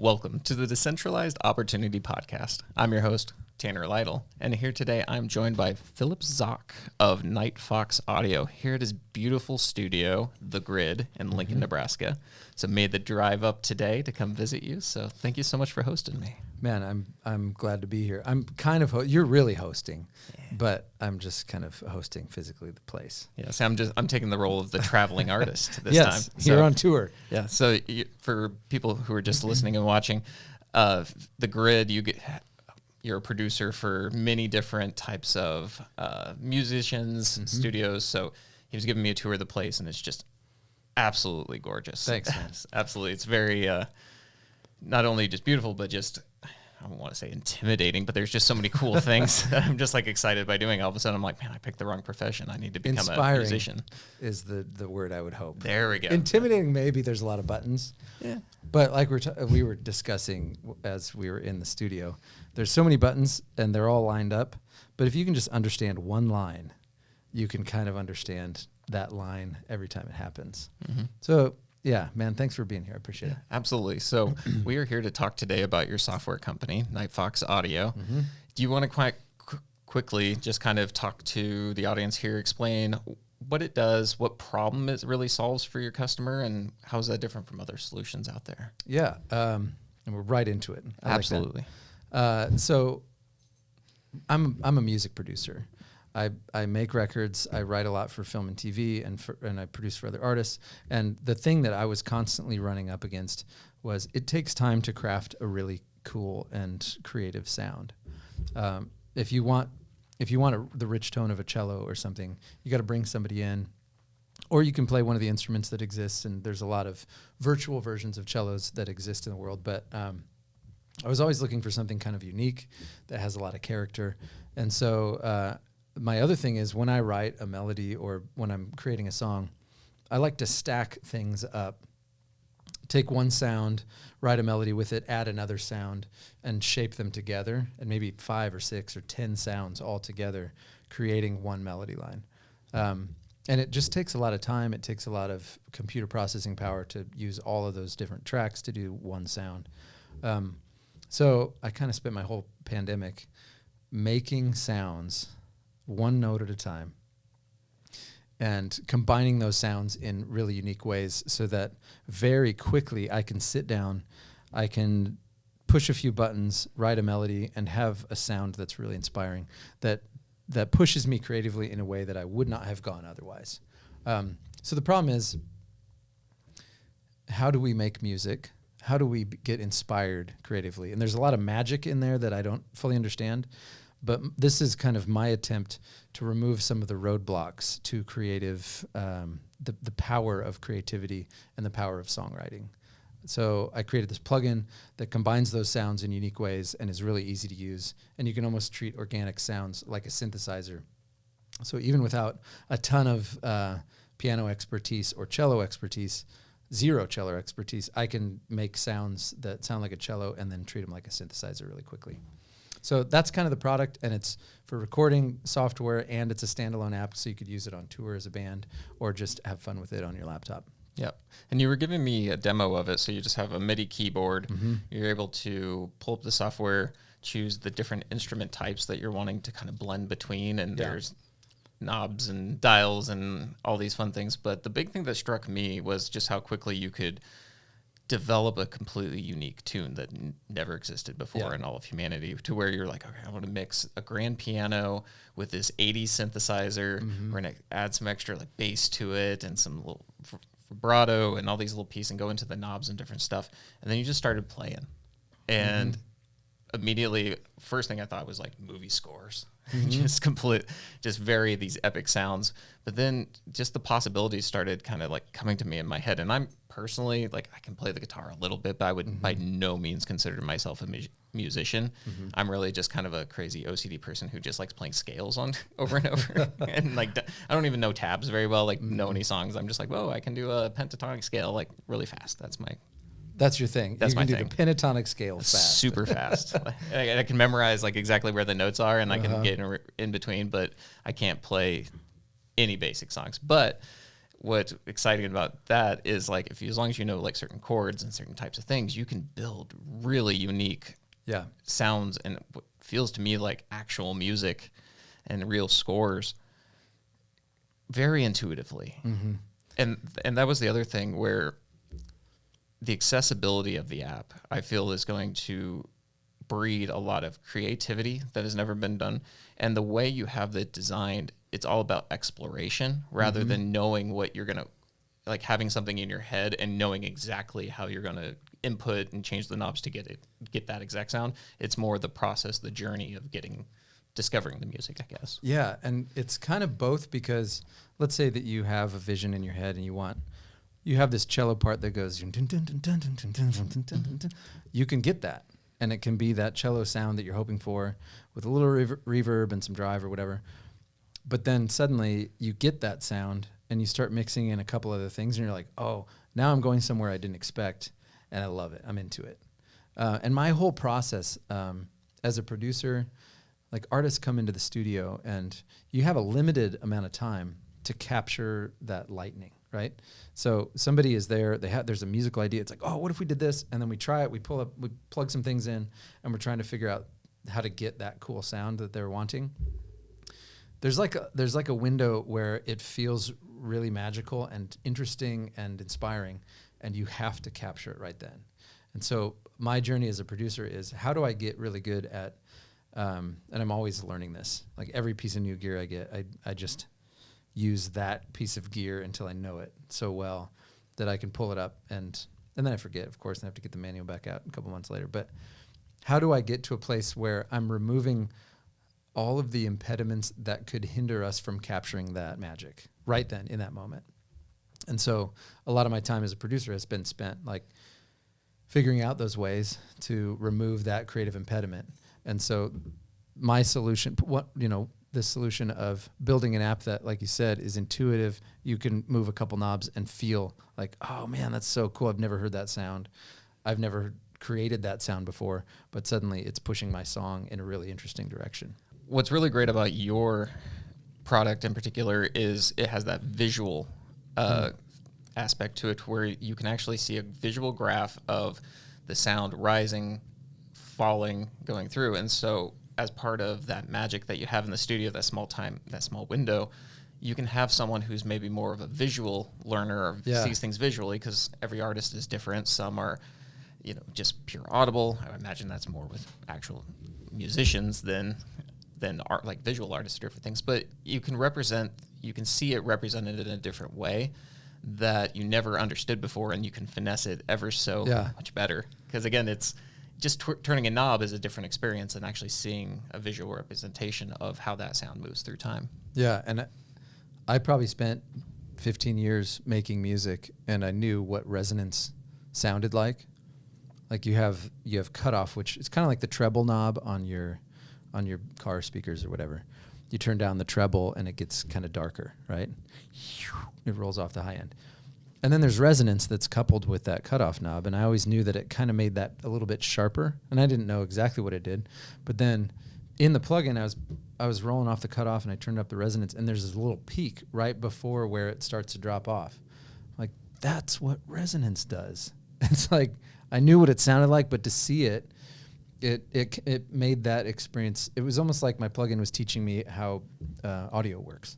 Welcome to the Decentralized Opportunity Podcast. I'm your host, Tanner Lytle, and here today I'm joined by Philip Zock of Nightfox Audio here at his beautiful studio, The Grid, in Lincoln, Nebraska. So made the drive up today to come visit you, so thank you so much for hosting me. Man, I'm glad to be here. I'm kind of you're really hosting, but I'm just kind of hosting physically the place. Yes, I'm taking the role of the traveling artist this yes, time. You're on tour. Yeah, so for people who are just listening and watching, The Grid, you're a producer for many different types of musicians, studios. So he was giving me a tour of the place, and it's just absolutely gorgeous. Thanks, man. Absolutely. It's very, not only just beautiful, but just, I don't want to say intimidating, but there's just so many cool things that I'm just like excited by doing. All of a sudden, I'm like, man, I picked the wrong profession. I need to become a musician. Is the word I would hope. There we go. Intimidating, maybe there's a lot of buttons. Yeah. But like we were discussing as we were in the studio, there's so many buttons and they're all lined up. But if you can just understand one line, you can kind of understand that line every time it happens. So yeah, man, thanks for being here. I appreciate it. Absolutely. So we are here to talk today about your software company, Nightfox Audio. Do you want to quite quickly just kind of talk to the audience here, explain what it does, what problem it really solves for your customer, and how is that different from other solutions out there? Yeah, and we're right into it. Absolutely. So I'm a music producer. I make records. I write a lot for film and TV, and I produce for other artists. And the thing that I was constantly running up against was it takes time to craft a really cool and creative sound. If you want the rich tone of a cello or something, you got to bring somebody in, or you can play one of the instruments that exists. And there's a lot of virtual versions of cellos that exist in the world. But I was always looking for something kind of unique that has a lot of character. And so my other thing is when I write a melody or when I'm creating a song, I like to stack things up. Take one sound, write a melody with it, add another sound, and shape them together, and maybe 5 or 6 or 10 sounds all together, creating one melody line. And it just takes a lot of time. It takes a lot of computer processing power to use all of those different tracks to do one sound. So I kind of spent my whole pandemic making sounds one note at a time and combining those sounds in really unique ways so that very quickly I can sit down, I can push a few buttons, write a melody, and have a sound that's really inspiring, that pushes me creatively in a way that I would not have gone otherwise. So the problem is, how do we make music? How do we get inspired creatively? And there's a lot of magic in there that I don't fully understand. But this is kind of my attempt to remove some of the roadblocks to creative, the power of creativity and the power of songwriting. So I created this plugin that combines those sounds in unique ways and is really easy to use. And you can almost treat organic sounds like a synthesizer. So even without a ton of piano expertise or cello expertise, zero cello expertise, I can make sounds that sound like a cello and then treat them like a synthesizer really quickly. So that's kind of the product, and it's for recording software, and it's a standalone app, so you could use it on tour as a band or just have fun with it on your laptop. Yep. And you were giving me a demo of it, so you just have a MIDI keyboard. You're able to pull up the software, choose the different instrument types that you're wanting to kind of blend between, and there's knobs and dials and all these fun things. But the big thing that struck me was just how quickly you could develop a completely unique tune that never existed before in all of humanity, to where you're like, okay, I want to mix a grand piano with this 80s synthesizer. We're going to add some extra like bass to it and some little vibrato and all these little pieces and go into the knobs and different stuff. And then you just started playing. And immediately, first thing I thought was like movie scores. Just very these epic sounds. But then just the possibilities started kind of like coming to me in my head. And I'm personally, like, I can play the guitar a little bit, but I would by no means consider myself a musician. I'm really just kind of a crazy OCD person who just likes playing scales on over and over. And like, I don't even know tabs very well, like know any songs. I'm just like, whoa, I can do a pentatonic scale like really fast. That's your thing. That's you can my do thing. The pentatonic scale fast. Super fast. I can memorize like exactly where the notes are, and I can get in between, but I can't play any basic songs. But what's exciting about that is like as long as you know like certain chords and certain types of things, you can build really unique sounds and what feels to me like actual music and real scores very intuitively. Mm-hmm. And that was the other thing where the accessibility of the app, I feel, is going to breed a lot of creativity that has never been done. And the way you have it designed, it's all about exploration rather than knowing what you're going to, like having something in your head and knowing exactly how you're going to input and change the knobs to get that exact sound. It's more the process, the journey of discovering the music, I guess. Yeah, and it's kind of both, because let's say that you have a vision in your head and you have this cello part that goes, you can get that, and it can be that cello sound that you're hoping for with a little reverb and some drive or whatever. But then suddenly you get that sound and you start mixing in a couple other things and you're like, oh, now I'm going somewhere I didn't expect, and I love it. I'm into it. And my whole process as a producer, like artists come into the studio and you have a limited amount of time to capture that lightning, right? So somebody is there, there's a musical idea. It's like, oh, what if we did this? And then we try it, we plug some things in, and we're trying to figure out how to get that cool sound that they're wanting. There's like a window where it feels really magical and interesting and inspiring, and you have to capture it right then. And so my journey as a producer is, how do I get really good at, and I'm always learning this, like every piece of new gear I get, I just use that piece of gear until I know it so well that I can pull it up, and then I forget, of course, and I have to get the manual back out a couple months later. But how do I get to a place where I'm removing all of the impediments that could hinder us from capturing that magic right then in that moment? And so a lot of my time as a producer has been spent like figuring out those ways to remove that creative impediment. And so my solution, the solution of building an app that, like you said, is intuitive. You can move a couple knobs and feel like, oh man, that's so cool. I've never heard that sound. I've never created that sound before, but suddenly it's pushing my song in a really interesting direction. What's really great about your product in particular is it has that visual aspect to it, where you can actually see a visual graph of the sound rising, falling, going through. And so as part of that magic that you have in the studio, that small window, you can have someone who's maybe more of a visual learner or sees things visually, because every artist is different. Some are, just pure audible. I would imagine that's more with actual musicians than art, like visual artists, different things. But you can see it represented in a different way that you never understood before, and you can finesse it ever so much better. Because again, it's just turning a knob is a different experience than actually seeing a visual representation of how that sound moves through time. Yeah, and I probably spent 15 years making music, and I knew what resonance sounded like. Like you have cutoff, which is kind of like the treble knob on your car speakers or whatever. You turn down the treble and it gets kind of darker, right? It rolls off the high end. And then there's resonance that's coupled with that cutoff knob, and I always knew that it kind of made that a little bit sharper, and I didn't know exactly what it did. But then in the plugin, I was rolling off the cutoff, and I turned up the resonance, and there's this little peak right before where it starts to drop off. Like, that's what resonance does. It's like, I knew what it sounded like, but to see it made that experience. It was almost like my plugin was teaching me how audio works.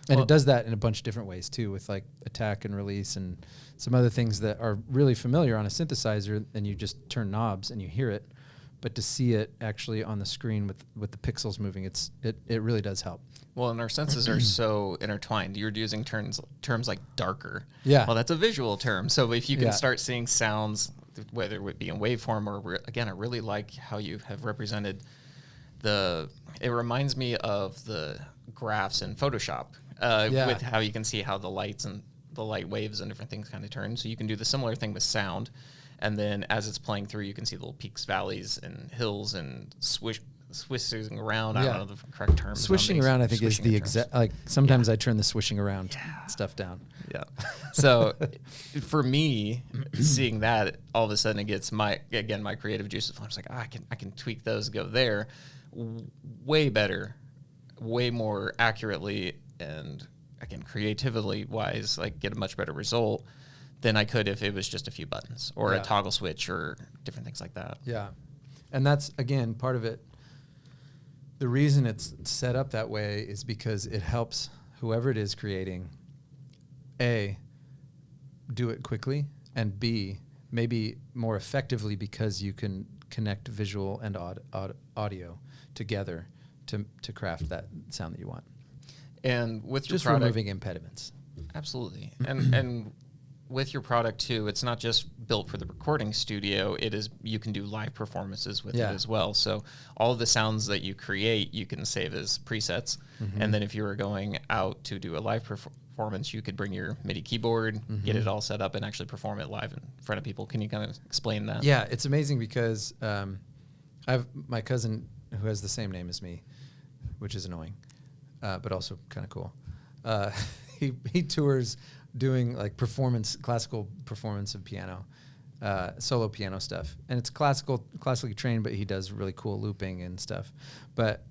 And it does that in a bunch of different ways too, with like attack and release and some other things that are really familiar on a synthesizer, and you just turn knobs and you hear it. But to see it actually on the screen with the pixels moving, it really does help. Well, and our senses are so intertwined. You're using terms like darker. Yeah. Well, that's a visual term. So if you can start seeing sounds, whether it be in waveform or, again, I really like how you have represented it reminds me of the graphs in Photoshop. With how you can see how the lights and the light waves and different things kind of turn. So you can do the similar thing with sound. And then as it's playing through, you can see little peaks, valleys, and hills, and swishing around. I don't know the correct term. Swishing around, I think, is the exact, like, sometimes I turn the swishing around stuff down. Yeah. So for me, seeing that, all of a sudden it gets my creative juices flowing. It's like, I can tweak those, go there way better, way more accurately, and again, creatively wise, like get a much better result than I could if it was just a few buttons or a toggle switch or different things like that. Yeah. And that's, again, part of it. The reason it's set up that way is because it helps whoever it is creating, A, do it quickly, and B, maybe more effectively because you can connect visual and audio together to craft that sound that you want. And with your just product, removing impediments. Absolutely. And with your product too, it's not just built for the recording studio. It is, you can do live performances with it as well. So all of the sounds that you create, you can save as presets. And then if you were going out to do a live performance, you could bring your MIDI keyboard, get it all set up, and actually perform it live in front of people. Can you kind of explain that? Yeah, it's amazing because I have my cousin who has the same name as me, which is annoying, but also kind of cool. He tours doing like classical performance of piano, solo piano stuff, and it's classically trained, but he does really cool looping and stuff. But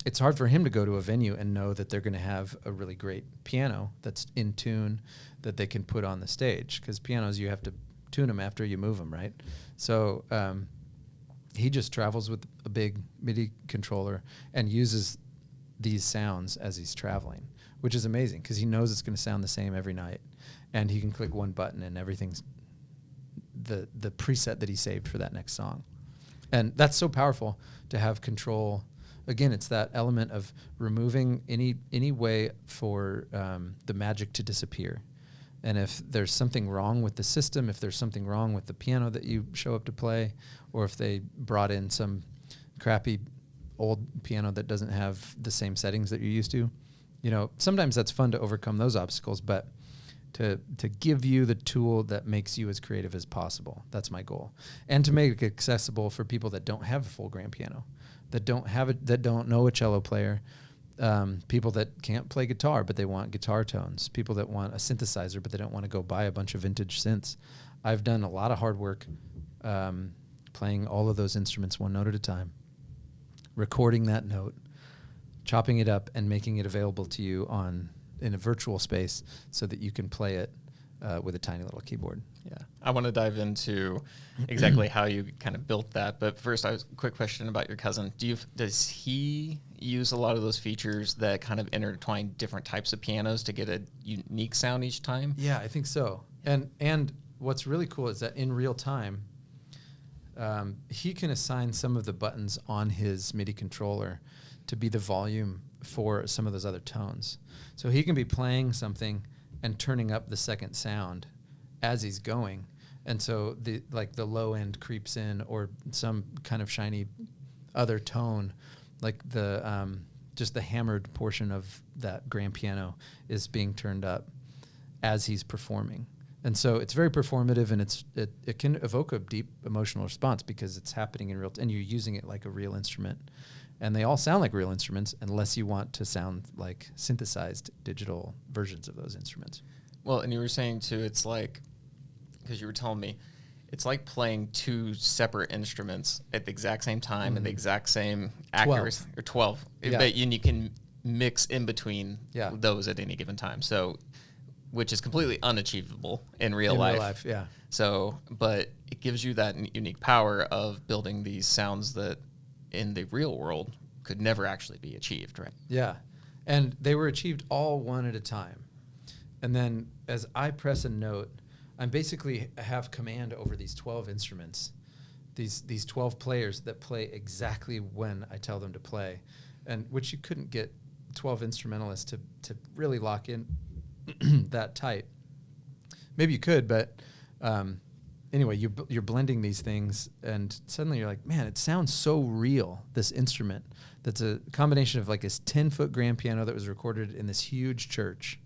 it's hard for him to go to a venue and know that they're going to have a really great piano that's in tune that they can put on the stage, because pianos, you have to tune them after you move them, right? So he just travels with a big MIDI controller and uses these sounds as he's traveling, which is amazing because he knows it's going to sound the same every night, and he can click one button and everything's the preset that he saved for that next song. And that's so powerful to have control. Again, it's that element of removing any way for the magic to disappear. And if there's something wrong with the system, if there's something wrong with the piano that you show up to play, or if they brought in some crappy old piano that doesn't have the same settings that you're used to, sometimes that's fun to overcome those obstacles, but to give you the tool that makes you as creative as possible. That's my goal. And to make it accessible for people that don't have a full grand piano, that don't know a cello player, people that can't play guitar but they want guitar tones, people that want a synthesizer but they don't want to go buy a bunch of vintage synths. I've done a lot of hard work playing all of those instruments one note at a time, recording that note, chopping it up, and making it available to you in a virtual space so that you can play it with a tiny little keyboard. Yeah, I want to dive into exactly how you kind of built that. But first, quick question about your cousin. Does he use a lot of those features that kind of intertwine different types of pianos to get a unique sound each time? Yeah, I think so. And what's really cool is that in real time, he can assign some of the buttons on his MIDI controller to be the volume for some of those other tones. So he can be playing something and turning up the second sound as he's going. And so the low end creeps in, or some kind of shiny other tone, like just the hammered portion of that grand piano is being turned up as he's performing. And so it's very performative, and it can evoke a deep emotional response because it's happening in real and you're using it like a real instrument. And they all sound like real instruments unless you want to sound like synthesized digital versions of those instruments. Well, and you were saying too, it's like, because you were telling me, it's like playing two separate instruments at the exact same time and the exact same accuracy, 12. Yeah. And you can mix in between those at any given time. So, which is completely unachievable in real life. Yeah. So, but it gives you that unique power of building these sounds that in the real world could never actually be achieved, right? Yeah. And they were achieved all one at a time. And then as I press a note, I basically have command over these 12 instruments, these 12 players that play exactly when I tell them to play, and which you couldn't get 12 instrumentalists to really lock in that tight. Maybe you could, but anyway, you're blending these things, and suddenly you're like, man, it sounds so real, this instrument that's a combination of like this 10-foot grand piano that was recorded in this huge church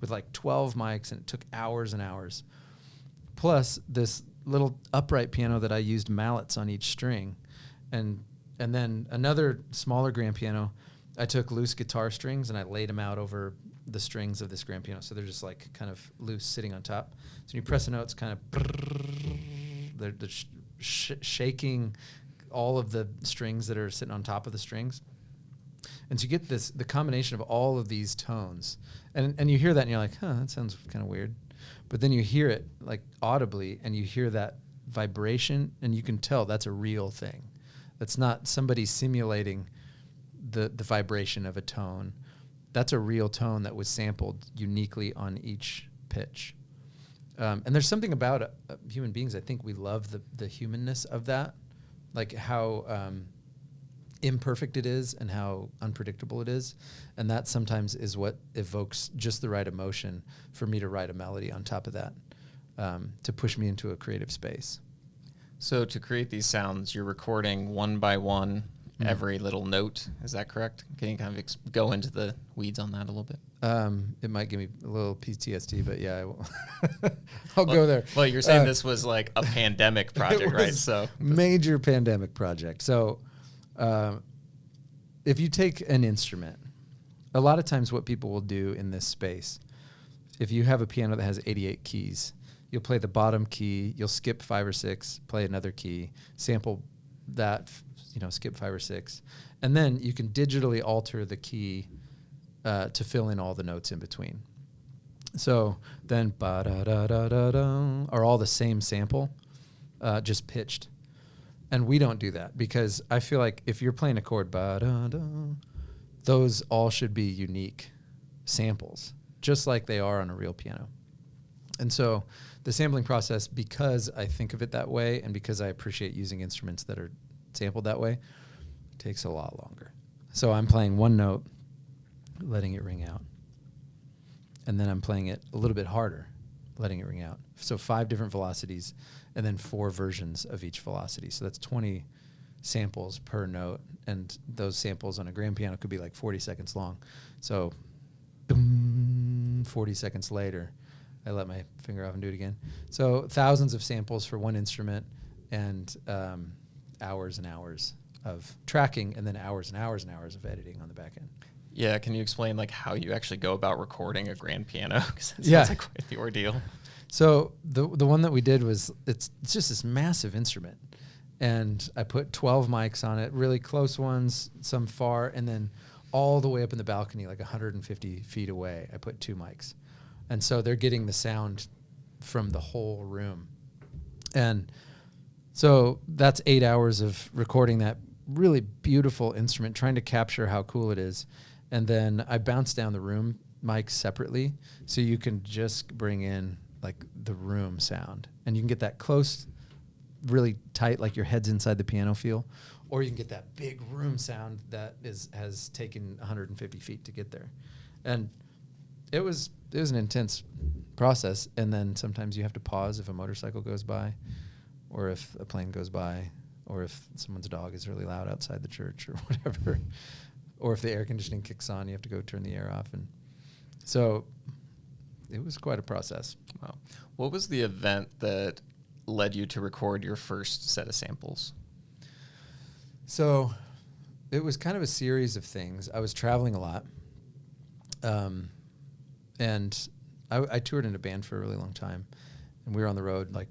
with like 12 mics, and it took hours and hours, plus this little upright piano that I used mallets on each string, and then another smaller grand piano. I took loose guitar strings and I laid them out over the strings of this grand piano, so they're just like kind of loose sitting on top. So when you press a note, it's kind of they're shaking all of the strings that are sitting on top of the strings. And so you get the combination of all of these tones. And you hear that and you're like, that sounds kind of weird. But then you hear it like audibly and you hear that vibration and you can tell that's a real thing. That's not somebody simulating the vibration of a tone. That's a real tone that was sampled uniquely on each pitch. And there's something about human beings, I think we love the humanness of that, like how imperfect it is and how unpredictable it is. And that sometimes is what evokes just the right emotion for me to write a melody on top of that, to push me into a creative space. So to create these sounds, you're recording one by one every little note. Is that correct? Can you kind of go into the weeds on that a little bit? It might give me a little PTSD, but yeah, I'll go there. Well, you're saying this was like a pandemic project, right? So major pandemic project. So if you take an instrument, a lot of times what people will do in this space, if you have a piano that has 88 keys, you'll play the bottom key, you'll skip 5 or 6, play another key, sample that, skip 5 or 6, and then you can digitally alter the key to fill in all the notes in between. So then ba-da-da-da-da-da are all the same sample, just pitched. And we don't do that because I feel like if you're playing a chord, ba-da-da, those all should be unique samples, just like they are on a real piano. And so the sampling process, because I think of it that way and because I appreciate using instruments that are sampled that way, takes a lot longer. So I'm playing one note, letting it ring out. And then I'm playing it a little bit harder, letting it ring out. So 5 different velocities and then 4 versions of each velocity. So that's 20 samples per note. And those samples on a grand piano could be like 40 seconds long. So 40 seconds later, I let my finger off and do it again. So thousands of samples for one instrument and hours and hours of tracking and then hours and hours and hours of editing on the back end. Yeah, can you explain like how you actually go about recording a grand piano? Because it sounds like quite the ordeal. So the one that we did was it's just this massive instrument, and I put 12 mics on it, really close ones, some far, and then all the way up in the balcony, like 150 feet away, I put 2 mics, and so they're getting the sound from the whole room, and so that's 8 hours of recording that really beautiful instrument, trying to capture how cool it is. And then I bounce down the room mics separately so you can just bring in like the room sound. And you can get that close, really tight, like your head's inside the piano feel. Or you can get that big room sound that has taken 150 feet to get there. And it was an intense process. And then sometimes you have to pause if a motorcycle goes by or if a plane goes by or if someone's dog is really loud outside the church or whatever. Or if the air conditioning kicks on, you have to go turn the air off. And so it was quite a process. Wow. What was the event that led you to record your first set of samples? So it was kind of a series of things. I was traveling a lot. And I toured in a band for a really long time. And we were on the road like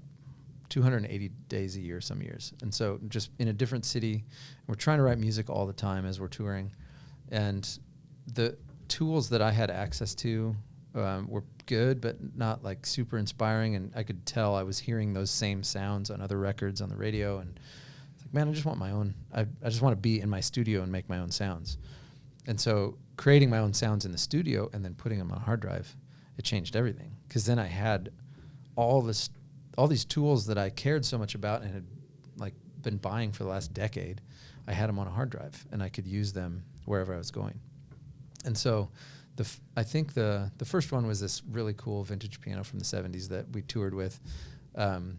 280 days a year some years. And so just in a different city, we're trying to write music all the time as we're touring. And the tools that I had access to were good, but not like super inspiring. And I could tell I was hearing those same sounds on other records on the radio. And it's like, man, I just want my own. I just want to be in my studio and make my own sounds. And so creating my own sounds in the studio and then putting them on a hard drive, it changed everything. Because then I had all these tools that I cared so much about and had like been buying for the last decade. I had them on a hard drive and I could use them wherever I was going. And so I think the first one was this really cool vintage piano from the 70s that we toured with. And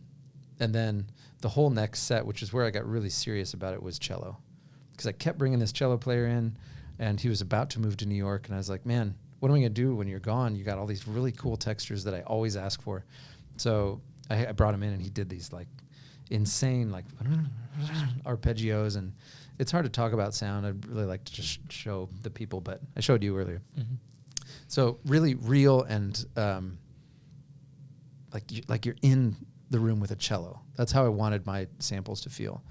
then the whole next set, which is where I got really serious about it, was cello. Because I kept bringing this cello player in and he was about to move to New York. And I was like, man, what am I going to do when you're gone? You got all these really cool textures that I always ask for. So I brought him in and he did these like insane like arpeggios, and it's hard to talk about sound. I'd really like to just show the people, but I showed you earlier. Mm-hmm. So really real and like you're in the room with a cello. That's how I wanted my samples to feel.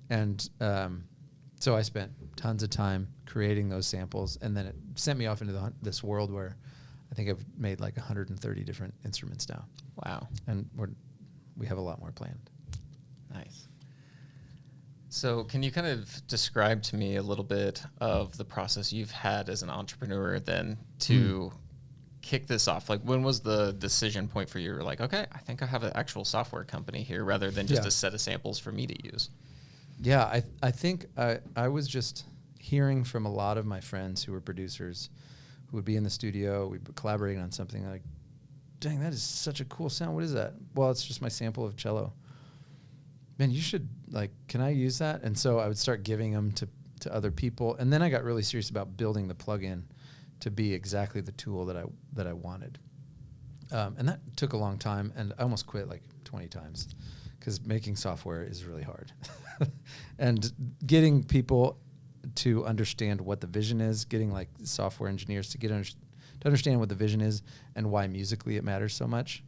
And So I spent tons of time creating those samples, and then it sent me off into this world where I think I've made like 130 different instruments now. Wow. And we have a lot more planned. Nice. So can you kind of describe to me a little bit of the process you've had as an entrepreneur then to kick this off? Like, when was the decision point for you? You're like, okay, I think I have an actual software company here rather than just a set of samples for me to use. Yeah, I think I was just hearing from a lot of my friends who were producers who would be in the studio. We'd be collaborating on something like, dang, that is such a cool sound. What is that? Well, it's just my sample of cello. Man, you should, like, can I use that? And so I would start giving them to other people. And then I got really serious about building the plugin to be exactly the tool that I wanted. And that took a long time, and I almost quit like 20 times because making software is really hard. And getting people to understand what the vision is, getting like software engineers to understand what the vision is and why musically it matters so much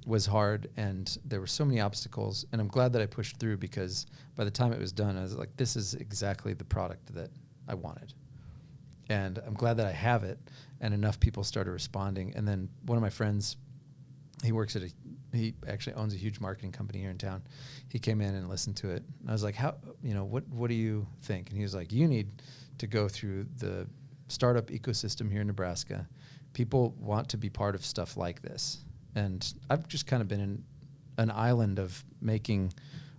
was hard, and there were so many obstacles, and I'm glad that I pushed through, because by the time it was done, I was like, this is exactly the product that I wanted. And I'm glad that I have it, and enough people started responding. And then one of my friends, he actually owns a huge marketing company here in town. He came in and listened to it. And I was like, what do you think? And he was like, you need to go through the startup ecosystem here in Nebraska. People want to be part of stuff like this. And I've just kind of been in an island of making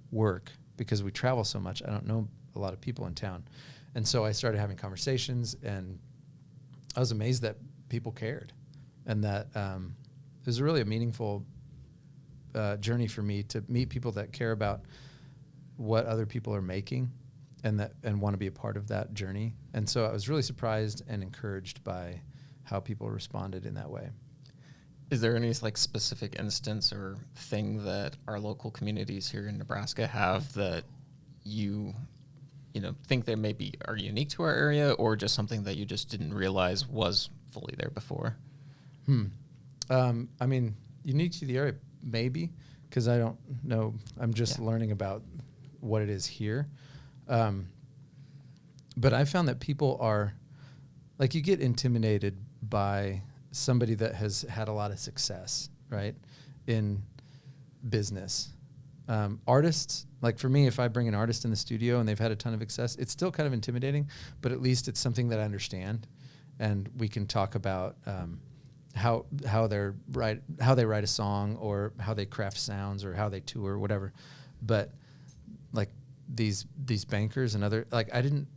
work because we travel so much. I don't know a lot of people in town. And so I started having conversations, and I was amazed that people cared, and that it was really a meaningful journey for me to meet people that care about what other people are making and want to be a part of that journey. And so I was really surprised and encouraged by how people responded in that way. Is there any like specific instance or thing that our local communities here in Nebraska have that you think they maybe are unique to our area, or just something that you just didn't realize was fully there before? I mean, unique to the area, maybe, because I don't know. I'm just learning about what it is here. But I found that people are, like, you get intimidated by somebody that has had a lot of success, right, in business. Artists, like for me, if I bring an artist in the studio and they've had a ton of success, it's still kind of intimidating, but at least it's something that I understand, and we can talk about how they write a song, or how they craft sounds, or how they tour, whatever. But like these bankers and other, like I didn't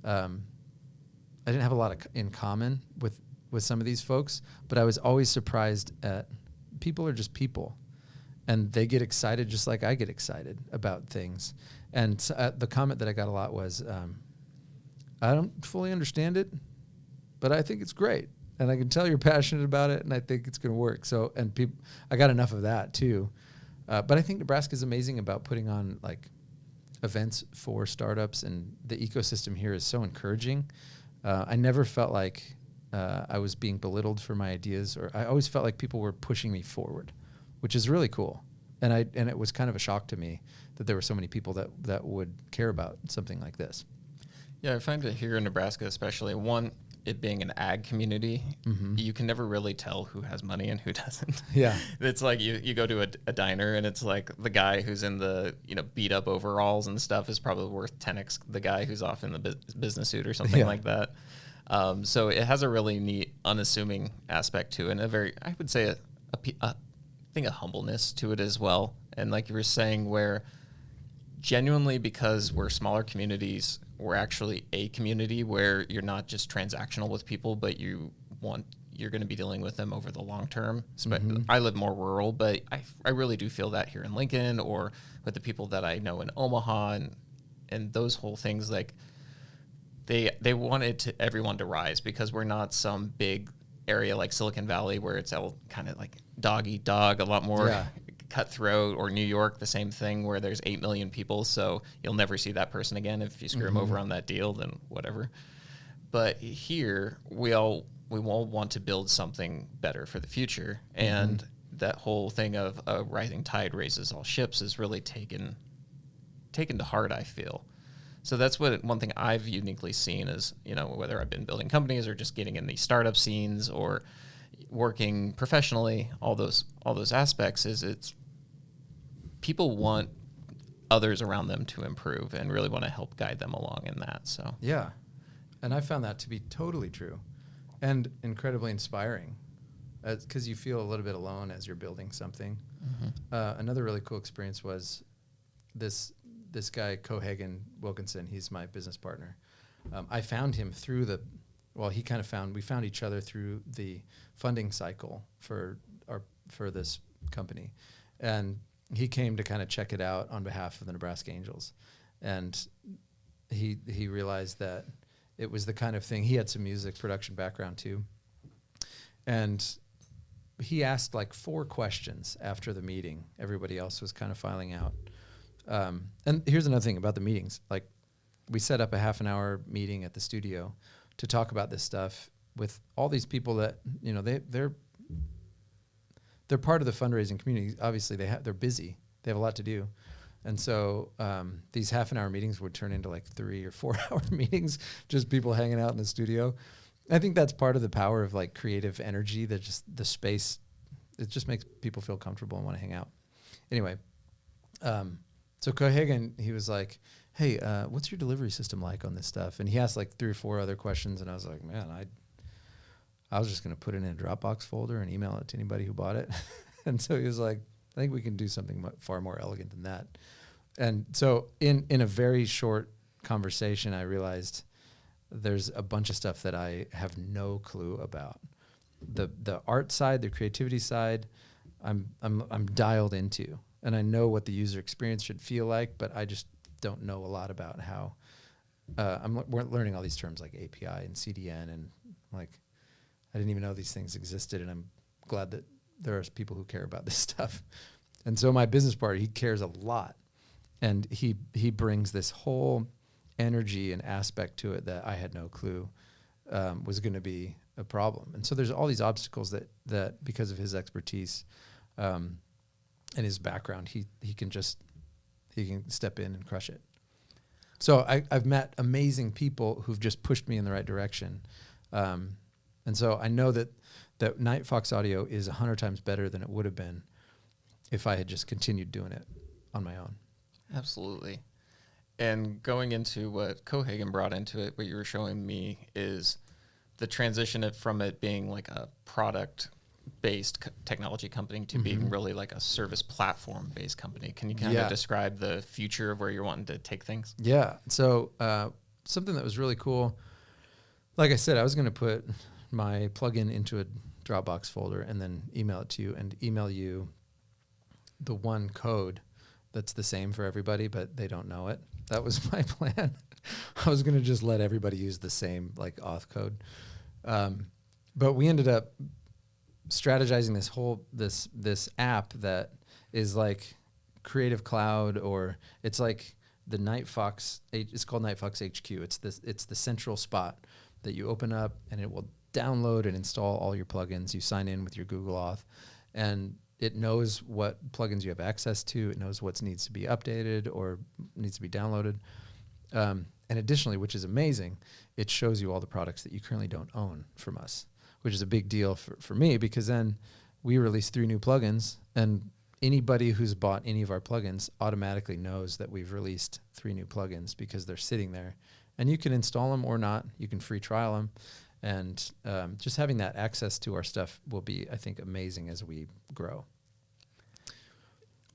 have a lot in common with some of these folks, but I was always surprised at people are just people, and they get excited just like I get excited about things. And the comment that I got a lot was, I don't fully understand it, but I think it's great. And I can tell you're passionate about it, and I think it's going to work. So, and I got enough of that too. But I think Nebraska is amazing about putting on like events for startups, and the ecosystem here is so encouraging. I never felt like I was being belittled for my ideas, or I always felt like people were pushing me forward, which is really cool. And it was kind of a shock to me that there were so many people that would care about something like this. Yeah, I find it here in Nebraska, especially, it being an ag community, you can never really tell who has money and who doesn't. Yeah. It's like you go to a diner, and it's like the guy who's in the beat up overalls and stuff is probably worth 10x the guy who's off in the business suit or something like that. So it has a really neat, unassuming aspect to it, and I would say a humbleness to it as well. And like you were saying, where genuinely, because we're smaller communities, we're actually a community where you're not just transactional with people, but you're going to be dealing with them over the long term. I live more rural, but I really do feel that here in Lincoln, or with the people that I know in Omaha, and those whole things. Like they wanted everyone to rise, because we're not some big area like Silicon Valley where it's all kind of like dog eat dog, a lot more cutthroat, or New York, the same thing, where there's 8 million people, so you'll never see that person again. If you screw them over on that deal, then whatever. But here, we all want to build something better for the future, and that whole thing of a rising tide raises all ships is really taken to heart, I feel. So that's one thing I've uniquely seen is, whether I've been building companies or just getting in the startup scenes or working professionally, all those aspects is it's people want others around them to improve and really want to help guide them along in that. So yeah, and I found that to be totally true and incredibly inspiring because you feel a little bit alone as you're building something. Another really cool experience was this guy, Cohagen Wilkinson. He's my business partner. I found him through we found each other through the funding cycle for this company. And he came to kind of check it out on behalf of the Nebraska Angels. And he realized that it was the kind of thing, he had some music production background too. And he asked like 4 questions after the meeting. Everybody else was kind of filing out. And here's another thing about the meetings. Like, we set up a half an hour meeting at the studio to talk about this stuff with all these people that, they're part of the fundraising community. Obviously, they're busy. They have a lot to do. And so these half an hour meetings would turn into like 3 or 4 hour meetings, just people hanging out in the studio. I think that's part of the power of like creative energy, that just the space, it just makes people feel comfortable and want to hang out. Anyway, so Cohagen, he was like, hey, what's your delivery system like on this stuff? And he asked like 3 or 4 other questions, and I was like, man, I was just going to put it in a Dropbox folder and email it to anybody who bought it. And so he was like, I think we can do something far more elegant than that. And so in a very short conversation, I realized there's a bunch of stuff that I have no clue about. The art side, the creativity side, I'm dialed into, and I know what the user experience should feel like, but I just don't know a lot about how. We're learning all these terms like API and CDN, and like I didn't even know these things existed, and I'm glad that there are people who care about this stuff. And so my business partner, he cares a lot, and he brings this whole energy and aspect to it that I had no clue was going to be a problem. And so there's all these obstacles that because of his expertise and his background, he can step in and crush it. So I've met amazing people who've just pushed me in the right direction. And so I know that Nightfox Audio is 100 times better than it would have been if I had just continued doing it on my own. Absolutely. And going into what Cohagen brought into it, what you were showing me is the transition from it being like a product-based technology company to being really like a service platform-based company. Can you kind of describe the future of where you're wanting to take things? Yeah. So something that was really cool, like I said, I was going to put my plugin into a Dropbox folder and then email it to you and email you the one code that's the same for everybody, but they don't know it. That was my plan. I was going to just let everybody use the same like auth code. But we ended up strategizing this app that is like Creative Cloud, or it's like the Nightfox. It's called Nightfox HQ. It's the central spot that you open up, and it will download and install all your plugins. You sign in with your Google Auth, and it knows what plugins you have access to. It knows what needs to be updated or needs to be downloaded. And additionally, which is amazing, it shows you all the products that you currently don't own from us, which is a big deal for me, because then we release 3 new plugins, and anybody who's bought any of our plugins automatically knows that we've released 3 new plugins because they're sitting there. And you can install them or not. You can free trial them. And just having that access to our stuff will be, I think, amazing as we grow.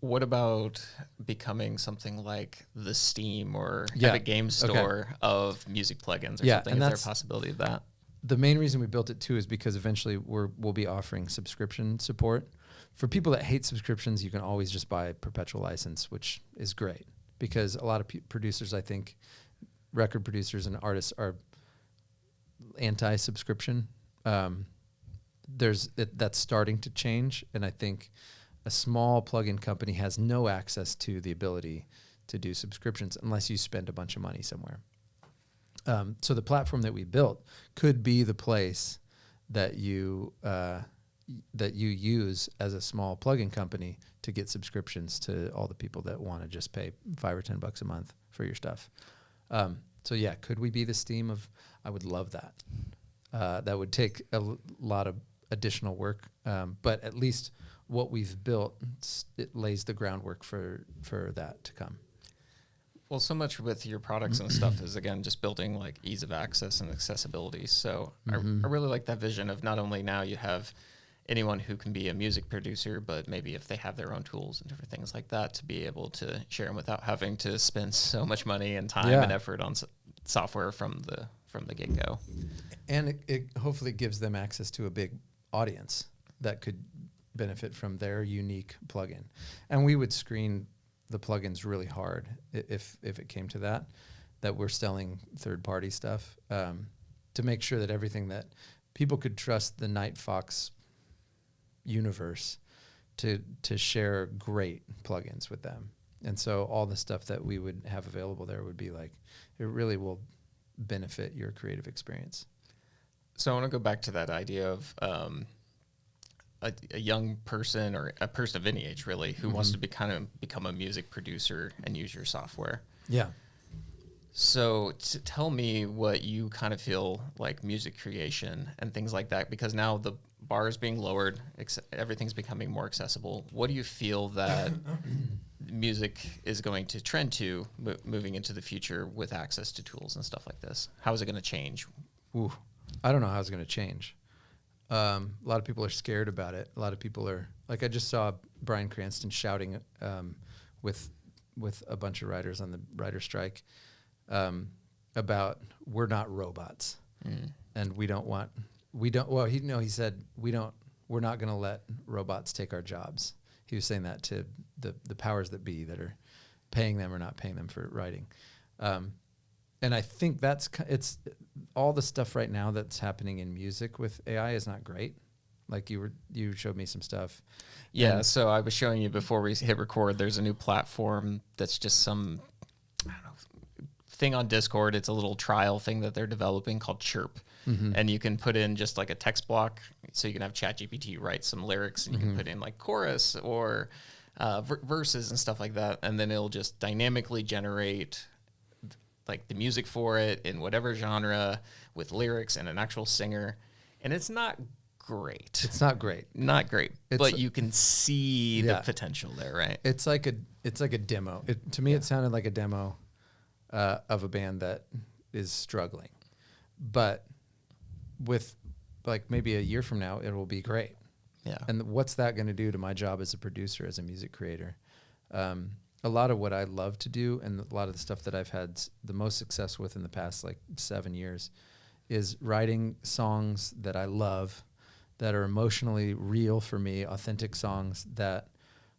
What about becoming something like the Steam or Epic Game Store of music plugins or something? Is there a possibility of that? The main reason we built it too is because eventually we'll be offering subscription support. For people that hate subscriptions, you can always just buy a perpetual license, which is great, because a lot of producers, I think, record producers and artists are anti-subscription. That's starting to change, and I think a small plugin company has no access to the ability to do subscriptions unless you spend a bunch of money somewhere. So the platform that we built could be the place that you use as a small plugin company to get subscriptions to all the people that want to just pay $5 or $10 a month for your stuff. So yeah, could we be the Steam of? I would love that. That would take a lot of additional work, but at least what we've built, it lays the groundwork for that to come. Well, so much with your products and stuff is, again, just building like ease of access and accessibility. So I really like that vision of not only now you have anyone who can be a music producer, but maybe if they have their own tools and different things like that, to be able to share them without having to spend so much money and time and effort on software from the get-go. And it hopefully gives them access to a big audience that could benefit from their unique plugin. And we would screen the plugins really hard if it came to that we're selling third-party stuff, to make sure that everything that people could trust the Nightfox universe to share great plugins with them. And so all the stuff that we would have available there would be like, it really will benefit your creative experience. So I want to go back to that idea of a young person or a person of any age, really, who wants to become a music producer and use your software. Yeah. So tell me what you kind of feel like music creation and things like that, because now the bar is being lowered, everything's becoming more accessible. What do you feel that music is going to trend to moving into the future with access to tools and stuff like this? How is it going to change? Ooh, I don't know how it's going to change. A lot of people are scared about it. A lot of people are, like, I just saw Bryan Cranston shouting with a bunch of writers on the writer strike about we're not robots, and he said we're not going to let robots take our jobs. He was saying that to the powers that be that are paying them or not paying them for writing. And I think it's all the stuff right now that's happening in music with AI is not great. Like you showed me some stuff. Yeah. So I was showing you before we hit record, there's a new platform that's just some, I don't know, thing on Discord. It's a little trial thing that they're developing called Chirp. And you can put in just like a text block. So you can have ChatGPT write some lyrics, and you can put in like chorus or verses and stuff like that. And then it'll just dynamically generate like the music for it in whatever genre with lyrics and an actual singer. And it's not great. It's not great. Not great. But you can see the potential there, right? It's like a demo. To me, it sounded like a demo of a band that is struggling. But with like maybe a year from now, it will be great. Yeah. And what's that going to do to my job as a producer, as a music creator? A lot of what I love to do and a lot of the stuff that I've had the most success with in the past like 7 years is writing songs that I love, that are emotionally real for me, authentic songs that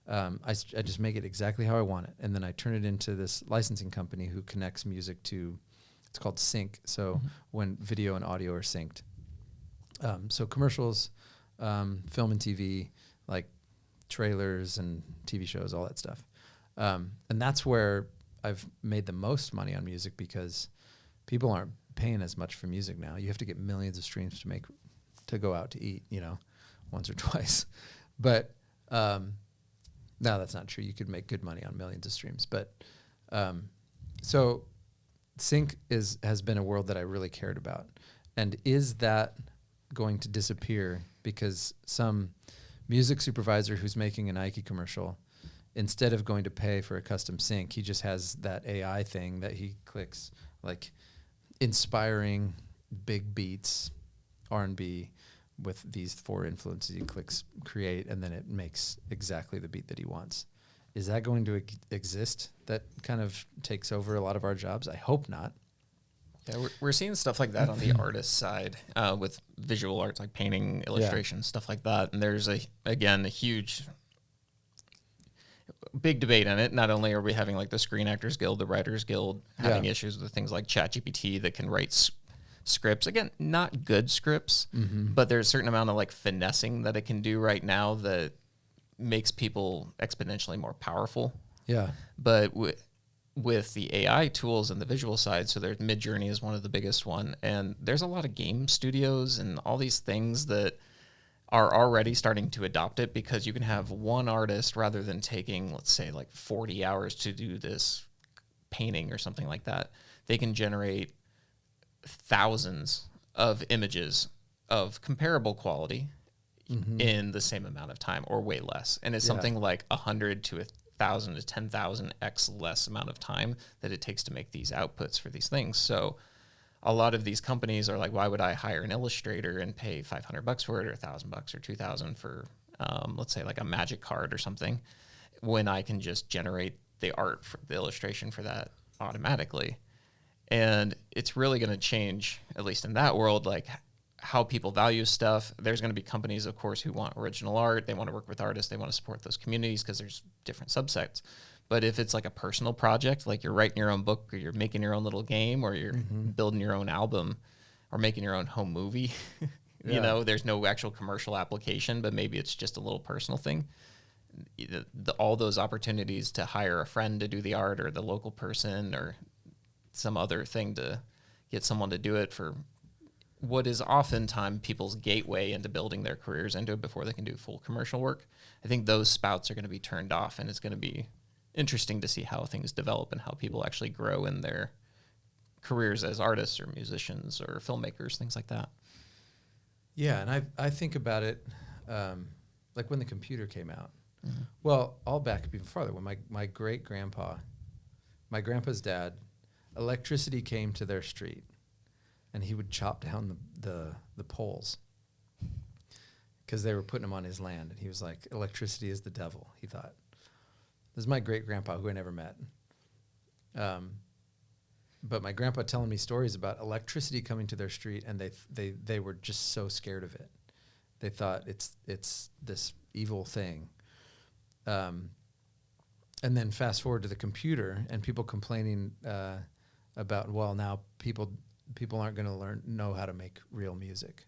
I just make it exactly how I want it. And then I turn it into this licensing company who connects music to, it's called sync. So when video and audio are synced. So commercials, film and TV, like trailers and TV shows, all that stuff. And that's where I've made the most money on music, because people aren't paying as much for music now. You have to get millions of streams to go out to eat, once or twice. But no, that's not true. You could make good money on millions of streams. But so sync has been a world that I really cared about. And is that going to disappear because some music supervisor who's making a Nike commercial, instead of going to pay for a custom sync, he just has that AI thing that he clicks, like inspiring big beats, R&B with these 4 influences. He clicks create, and then it makes exactly the beat that he wants. Is that going to exist? That kind of takes over a lot of our jobs? I hope not. Yeah, we're seeing stuff like that on the artist side with visual arts, like painting, illustration, stuff like that. And there's a huge big debate on it. Not only are we having like the Screen Actors Guild, the Writers Guild having issues with things like ChatGPT that can write scripts. Again, not good scripts, but there's a certain amount of like finessing that it can do right now that makes people exponentially more powerful. Yeah. But with the AI tools and the visual side, so there's Midjourney is one of the biggest one, and there's a lot of game studios and all these things that are already starting to adopt it, because you can have one artist, rather than taking, let's say, like 40 hours to do this painting or something like that, they can generate thousands of images of comparable quality in the same amount of time or way less. And it's something like 100 to 1,000 to 10,000x less amount of time that it takes to make these outputs for these things. So a lot of these companies are like, why would I hire an illustrator and pay $500 for it or $1,000 or $2,000 for, let's say like a magic card or something, when I can just generate the art for the illustration for that automatically. And it's really going to change, at least in that world, like how people value stuff. There's going to be companies, of course, who want original art. They want to work with artists. They want to support those communities because there's different subsets. But if it's like a personal project, like you're writing your own book or you're making your own little game or you're building your own album or making your own home movie, you know, there's no actual commercial application, but maybe it's just a little personal thing. All those opportunities to hire a friend to do the art or the local person or some other thing to get someone to do it for what is oftentimes people's gateway into building their careers into it before they can do full commercial work. I think those spouts are going to be turned off, and it's going to be interesting to see how things develop and how people actually grow in their careers as artists or musicians or filmmakers, things like that. Yeah, and I think about it like when the computer came out. Well, I'll back up even farther. When my great-grandpa, my grandpa's dad, electricity came to their street, and he would chop down the poles because they were putting them on his land. And he was like, electricity is the devil, he thought. This is my great-grandpa, who I never met. But my grandpa telling me stories about electricity coming to their street, and they were just so scared of it. They thought it's this evil thing. And then fast forward to the computer and people complaining about, well, now people aren't going to know how to make real music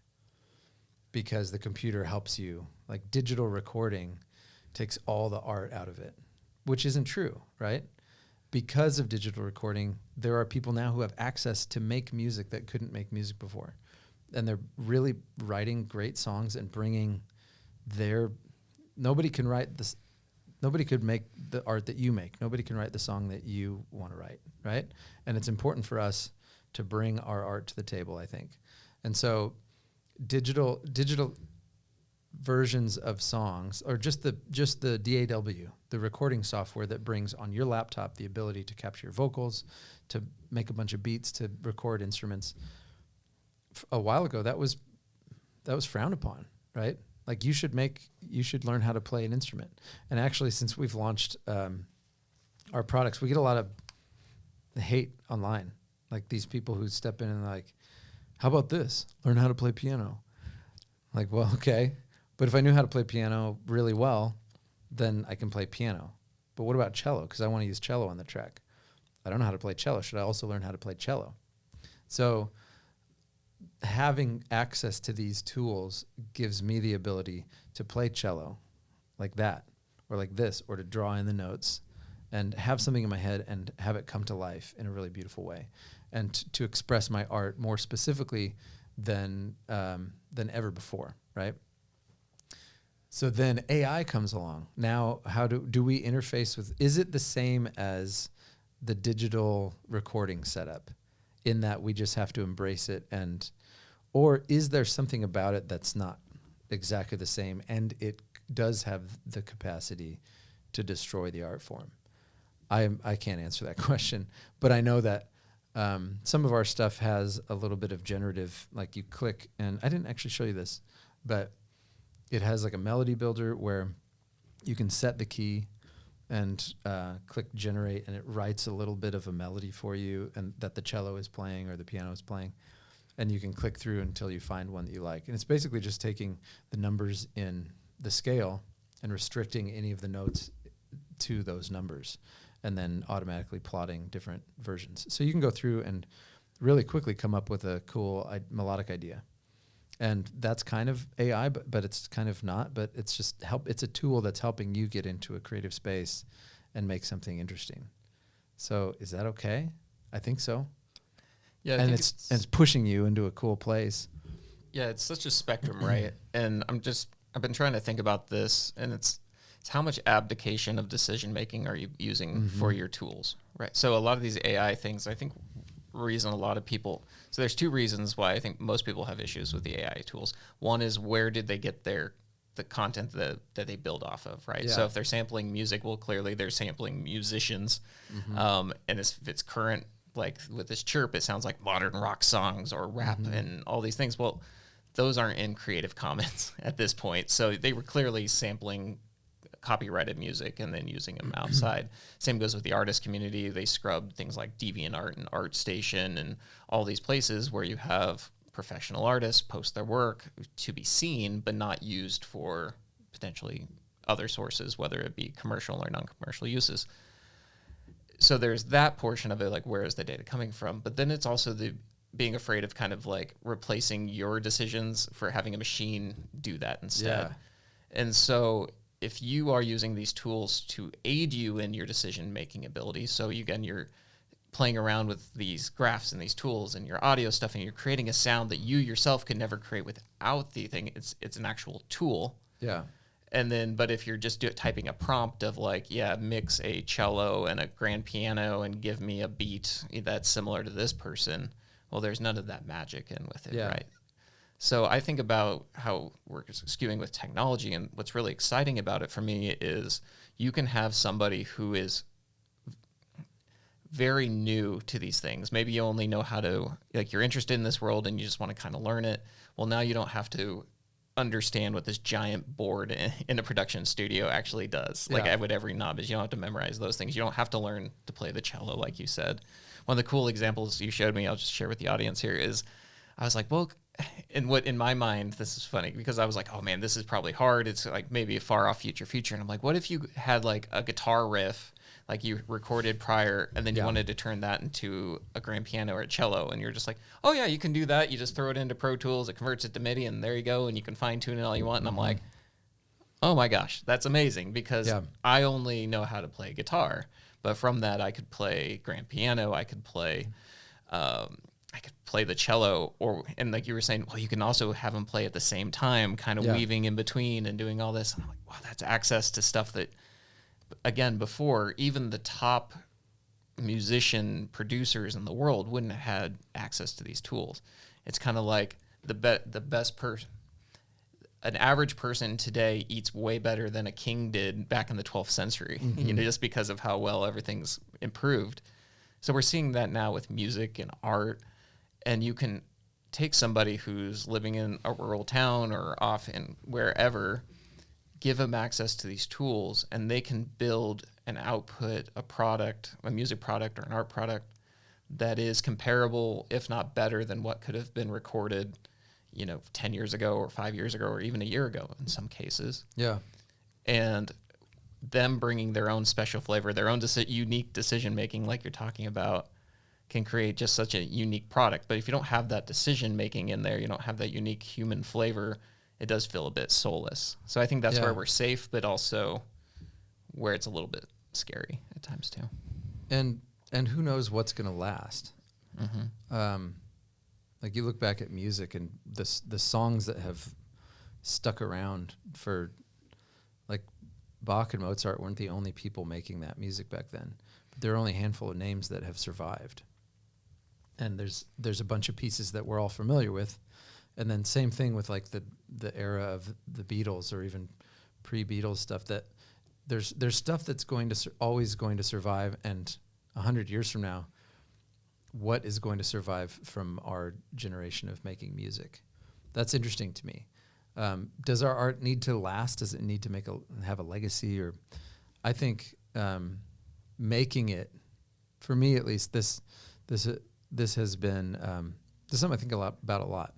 because the computer helps you. Like digital recording takes all the art out of it, which isn't true, right? Because of digital recording, there are people now who have access to make music that couldn't make music before. And they're really writing great songs and bringing nobody can write this. Nobody could make the art that you make. Nobody can write the song that you want to write, right? And it's important for us to bring our art to the table, I think. And so digital versions of songs, or just the DAW, the recording software that brings on your laptop the ability to capture your vocals, to make a bunch of beats, to record instruments. A while ago, that was frowned upon, right? Like you should learn how to play an instrument. And actually, since we've launched our products, we get a lot of hate online. Like these people who step in and like, how about this? Learn how to play piano. Like, well, okay. But if I knew how to play piano really well, then I can play piano. But what about cello? Because I want to use cello on the track. I don't know how to play cello. Should I also learn how to play cello? So having access to these tools gives me the ability to play cello like that or like this, or to draw in the notes and have something in my head and have it come to life in a really beautiful way, and to express my art more specifically than ever before, right? So then AI comes along. Now, how do we interface with, is it the same as the digital recording setup in that we just have to embrace it, or is there something about it that's not exactly the same and it does have the capacity to destroy the art form? I can't answer that question, but I know that some of our stuff has a little bit of generative, like you click, and I didn't actually show you this, but it has like a melody builder where you can set the key and click generate, and it writes a little bit of a melody for you, and that the cello is playing or the piano is playing, and you can click through until you find one that you like. And it's basically just taking the numbers in the scale and restricting any of the notes to those numbers, and then automatically plotting different versions. So you can go through and really quickly come up with a cool melodic idea. And that's kind of AI, but it's kind of not, but it's just it's a tool that's helping you get into a creative space and make something interesting. So is that okay? I think so. Yeah. And it's pushing you into a cool place. Yeah. It's such a spectrum, right? And I've been trying to think about this, and it's it's how much abdication of decision making are you using for your tools, right? So a lot of these AI things, I think, reason a lot of people. So there's two reasons why I think most people have issues with the AI tools. One is, where did they get the content that they build off of, right? Yeah. So if they're sampling music, well, clearly they're sampling musicians, and if it's current, like with this chirp, it sounds like modern rock songs or rap and all these things. Well, those aren't in Creative Commons at this point. So they were clearly sampling copyrighted music and then using them outside. Same goes with the artist community. They scrubbed things like DeviantArt and ArtStation and all these places where you have professional artists post their work to be seen, but not used for potentially other sources, whether it be commercial or non-commercial uses. So there's that portion of it, like, where is the data coming from? But then it's also the being afraid of kind of like replacing your decisions for having a machine do that instead. Yeah. And so if you are using these tools to aid you in your decision-making ability, so again, you're playing around with these graphs and these tools and your audio stuff, and you're creating a sound that you yourself could never create without the thing. It's an actual tool. Yeah. And then, but if you're just typing a prompt of like, mix a cello and a grand piano and give me a beat that's similar to this person, well, there's none of that magic in with it, right? So I think about how we're skewing with technology, and what's really exciting about it for me is you can have somebody who is very new to these things. Maybe you only know how to, like, you're interested in this world and you just want to kind of learn it. Well, now you don't have to understand what this giant board in a production studio actually does. Like, what every knob is. You don't have to memorize those things. You don't have to learn to play the cello, like you said. One of the cool examples you showed me, I'll just share with the audience here, is I was like, well, in my mind, this is funny because I was like, oh man, this is probably hard. It's like maybe a far off future. And I'm like, what if you had like a guitar riff, like you recorded prior, and then you wanted to turn that into a grand piano or a cello, and you're just like, oh yeah, you can do that. You just throw it into Pro Tools, it converts it to MIDI, and there you go, and you can fine tune it all you want. And I'm like, oh my gosh, that's amazing, because I only know how to play guitar, but from that I could play grand piano, I could play the cello, and like you were saying, well, you can also have them play at the same time, kind of weaving in between and doing all this. And I'm like, wow, that's access to stuff that, again, before even the top musician producers in the world wouldn't have had access to these tools. It's kind of like the best person. An average person today eats way better than a king did back in the 12th century, just because of how well everything's improved. So we're seeing that now with music and art, and you can take somebody who's living in a rural town or off in wherever, give them access to these tools, and they can build and output a product, a music product or an art product that is comparable, if not better, than what could have been recorded 10 years ago or 5 years ago or even a year ago in some cases. Yeah. And them bringing their own special flavor, their own unique decision-making, like you're talking about, can create just such a unique product. But if you don't have that decision-making in there, you don't have that unique human flavor, it does feel a bit soulless. So I think that's where we're safe, but also where it's a little bit scary at times too. And who knows what's going to last? Like you look back at music and the songs that have stuck around for, like, Bach and Mozart weren't the only people making that music back then, but there are only a handful of names that have survived. And there's a bunch of pieces that we're all familiar with. And then same thing with like the era of the Beatles or even pre-Beatles stuff, that there's stuff that's always going to survive. And 100 years from now, what is going to survive from our generation of making music? That's interesting to me. Does our art need to last? Does it need to have a legacy? Or I think making it, for me at least, this has been this is something I think about a lot.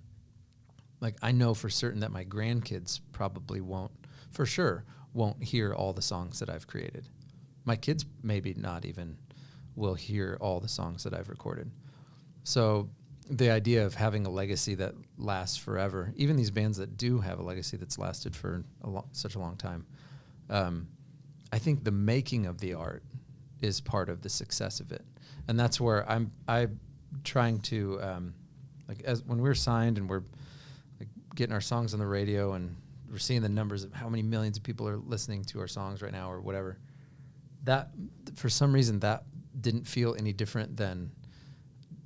Like, I know for certain that my grandkids probably won't hear all the songs that I've created. My kids maybe not even will hear all the songs that I've recorded. So the idea of having a legacy that lasts forever, even these bands that do have a legacy that's lasted for such a long time, I think the making of the art is part of the success of it. And that's where I'm trying to, like, as when we're signed and we're like getting our songs on the radio and we're seeing the numbers of how many millions of people are listening to our songs right now or whatever. That, for some reason, that didn't feel any different than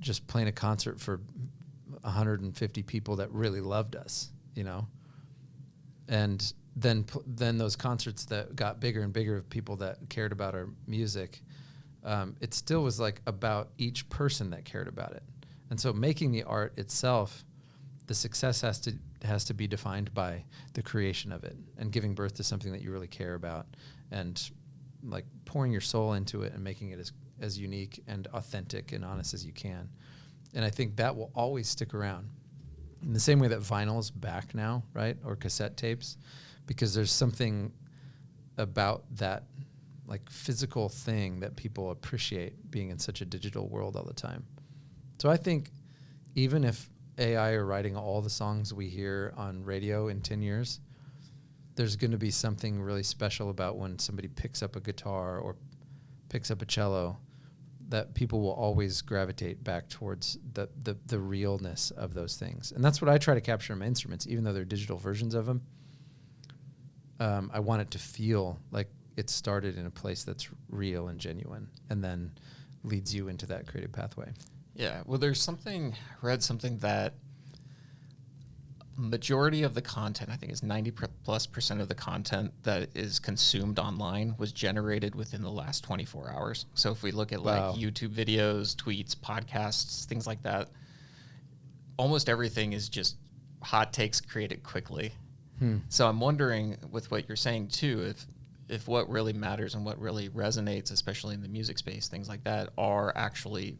just playing a concert for 150 people that really loved us, you know? And then those concerts that got bigger and bigger of people that cared about our music, it still was like about each person that cared about it. And so making the art itself, the success has to be defined by the creation of it and giving birth to something that you really care about and like pouring your soul into it and making it as unique and authentic and honest as you can. And I think that will always stick around in the same way that vinyl's back now, right? Or cassette tapes, because there's something about that like physical thing that people appreciate being in such a digital world all the time. So I think even if AI are writing all the songs we hear on radio in 10 years, there's going to be something really special about when somebody picks up a guitar or picks up a cello that people will always gravitate back towards the realness of those things. And that's what I try to capture in my instruments, even though they're digital versions of them. I want it to feel like it started in a place that's real and genuine and then leads you into that creative pathway. Yeah, well, I read something that majority of the content, I think it's 90+% of the content that is consumed online was generated within the last 24 hours. So if we look at like YouTube videos, tweets, podcasts, things like that, almost everything is just hot takes created quickly. So I'm wondering with what you're saying too, if what really matters and what really resonates, especially in the music space, things like that, are actually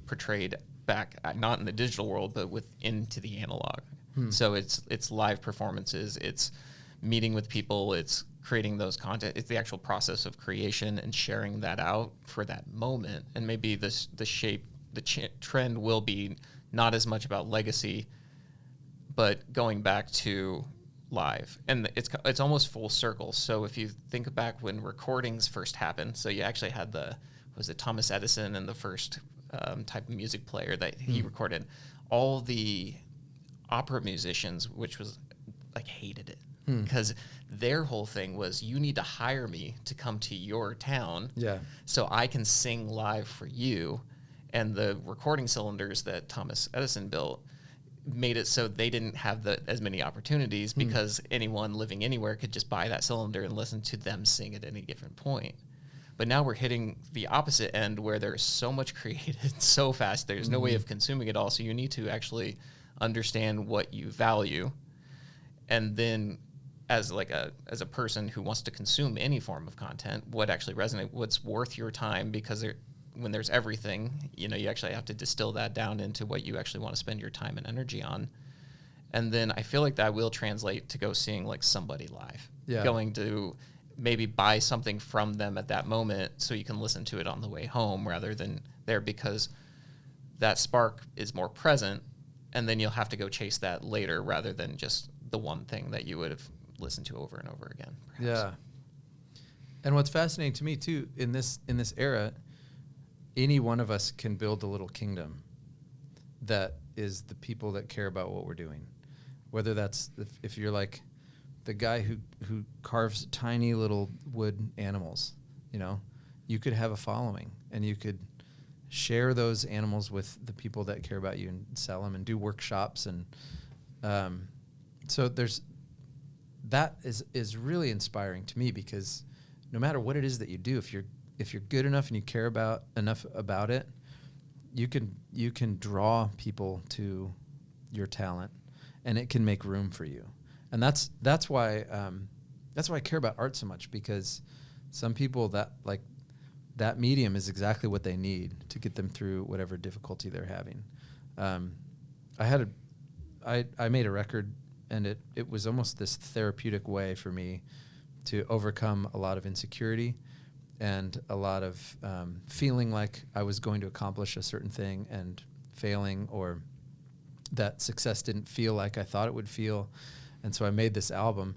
portrayed back, not in the digital world, but into the analog. So it's live performances, it's meeting with people, it's creating those content, it's the actual process of creation and sharing that out for that moment. And maybe the trend will be not as much about legacy, but going back to live. And it's almost full circle. So if you think back when recordings first happened, so you actually had was it Thomas Edison and the first type of music player that he recorded, all the opera musicians, which was like hated it because their whole thing was, you need to hire me to come to your town so I can sing live for you. And the recording cylinders that Thomas Edison built made it so they didn't have as many opportunities because anyone living anywhere could just buy that cylinder and listen to them sing at any given point. But now we're hitting the opposite end where there's so much created so fast, there's no way of consuming it all. So you need to actually understand what you value. And then as a person who wants to consume any form of content, what actually resonates, what's worth your time, because when there's everything, you actually have to distill that down into what you actually want to spend your time and energy on. And then I feel like that will translate to go seeing like somebody live, going to maybe buy something from them at that moment so you can listen to it on the way home rather than there, because that spark is more present, and then you'll have to go chase that later rather than just the one thing that you would have listened to over and over again, perhaps. Yeah. And what's fascinating to me too, in this era, any one of us can build a little kingdom that is the people that care about what we're doing. Whether that's if you're like the guy who carves tiny little wood animals, you could have a following and you could share those animals with the people that care about you and sell them and do workshops. And so that is really inspiring to me, because no matter what it is that you do, if you're good enough and you care enough about it, you can draw people to your talent, and it can make room for you. And that's why I care about art so much, because some people that medium is exactly what they need to get them through whatever difficulty they're having. I made a record, and it was almost this therapeutic way for me to overcome a lot of insecurity and a lot of feeling like I was going to accomplish a certain thing and failing, or that success didn't feel like I thought it would feel. And so I made this album,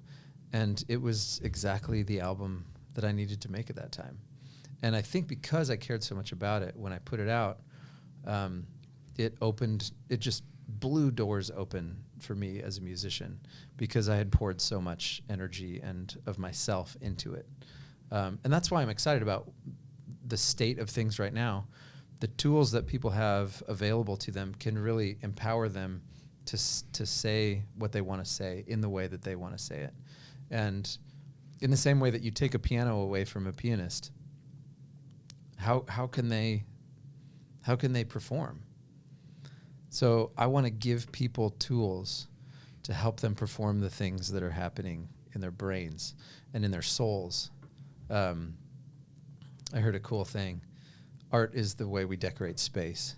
and it was exactly the album that I needed to make at that time. And I think because I cared so much about it, when I put it out, it just blew doors open for me as a musician, because I had poured so much energy and of myself into it. And that's why I'm excited about the state of things right now. The tools that people have available to them can really empower them to say what they want to say in the way that they want to say it. And in the same way that you take a piano away from a pianist, how can they perform? So I want to give people tools to help them perform the things that are happening in their brains and in their souls. I heard a cool thing. Art is the way we decorate space,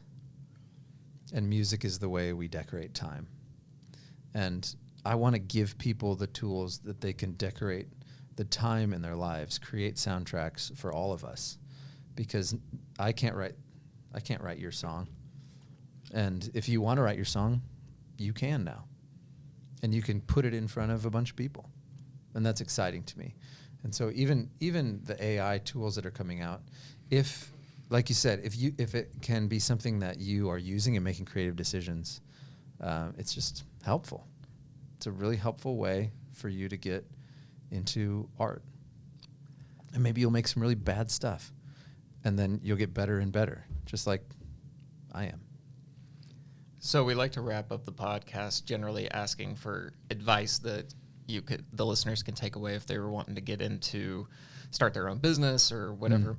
and music is the way we decorate time. And I want to give people the tools that they can decorate the time in their lives, create soundtracks for all of us, because I can't write your song. And if you want to write your song, you can now. And you can put it in front of a bunch of people. And that's exciting to me. And so even the AI tools that are coming out, if, like you said, if it can be something that you are using and making creative decisions, it's just helpful. It's a really helpful way for you to get into art. And maybe you'll make some really bad stuff, and then you'll get better and better, just like I am. So we like to wrap up the podcast generally asking for advice that the listeners can take away if they were wanting to start their own business or whatever.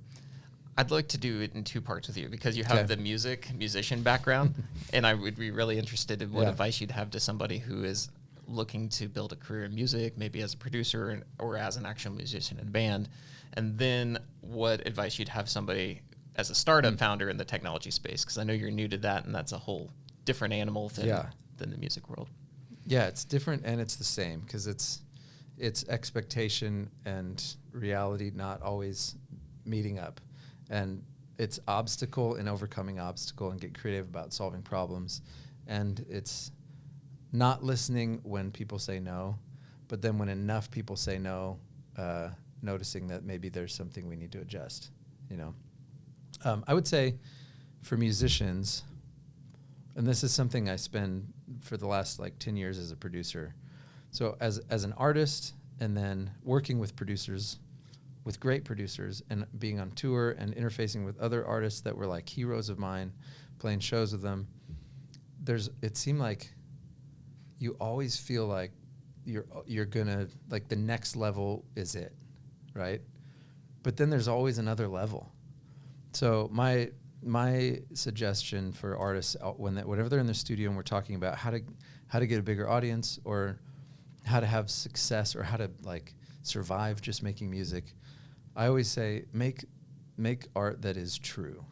I'd like to do it in two parts with you, because you have the musician background, and I would be really interested in what advice you'd have to somebody who is looking to build a career in music, maybe as a producer or as an actual musician in a band, and then what advice you'd have somebody as a startup founder in the technology space, because I know you're new to that, and that's a whole different animal than the music world. Yeah, it's different and it's the same, because it's expectation and reality not always meeting up. And it's obstacle and overcoming obstacle and get creative about solving problems. And it's not listening when people say no, but then when enough people say no, noticing that maybe there's something we need to adjust, I would say for musicians, and this is something I spend for the last 10 years as a producer. So as an artist, and then working with producers, with great producers, and being on tour and interfacing with other artists that were like heroes of mine, playing shows with them, it seemed like you always feel like you're gonna, the next level is it, right? But then there's always another level. So my suggestion for artists, whenever they're in the studio and we're talking about how to get a bigger audience, or how to have success, or how to survive just making music, I always say make art that is true.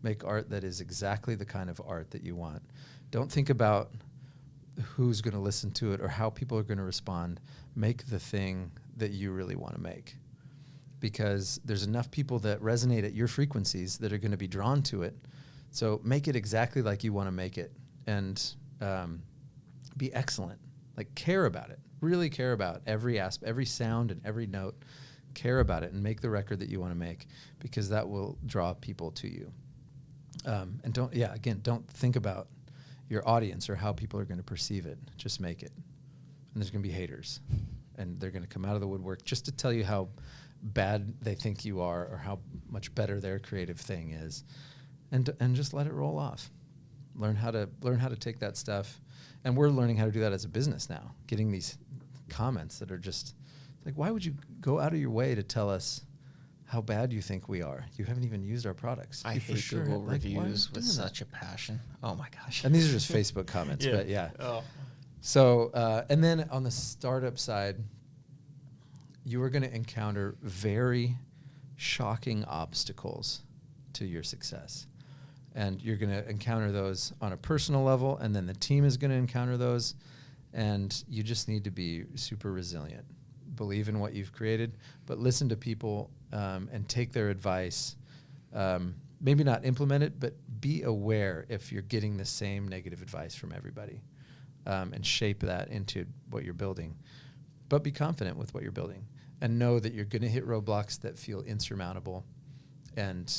Make art that is exactly the kind of art that you want. Don't think about who's going to listen to it or how people are going to respond. Make the thing that you really want to make, because there's enough people that resonate at your frequencies that are going to be drawn to it. So make it exactly like you want to make it, and be excellent. Care about it. Really care about every aspect, every sound and every note. Care about it and make the record that you want to make, because that will draw people to you. And don't think about your audience or how people are going to perceive it. Just make it. And there's going to be haters, and they're going to come out of the woodwork just to tell you how bad they think you are, or how much better their creative thing is, and just let it roll off. Learn how to take that stuff, and we're learning how to do that as a business now. Getting these comments that are just why would you go out of your way to tell us how bad you think we are? You haven't even used our products. I hate Google reviews with such a passion. Oh my gosh! And these are just Facebook comments, but yeah. Oh. So and then on the startup side, you are going to encounter very shocking obstacles to your success. And you're going to encounter those on a personal level, and then the team is going to encounter those, and you just need to be super resilient. Believe in what you've created, but listen to people and take their advice. Maybe not implement it, but be aware if you're getting the same negative advice from everybody, and shape that into what you're building. But be confident with what you're building, and know that you're going to hit roadblocks that feel insurmountable, and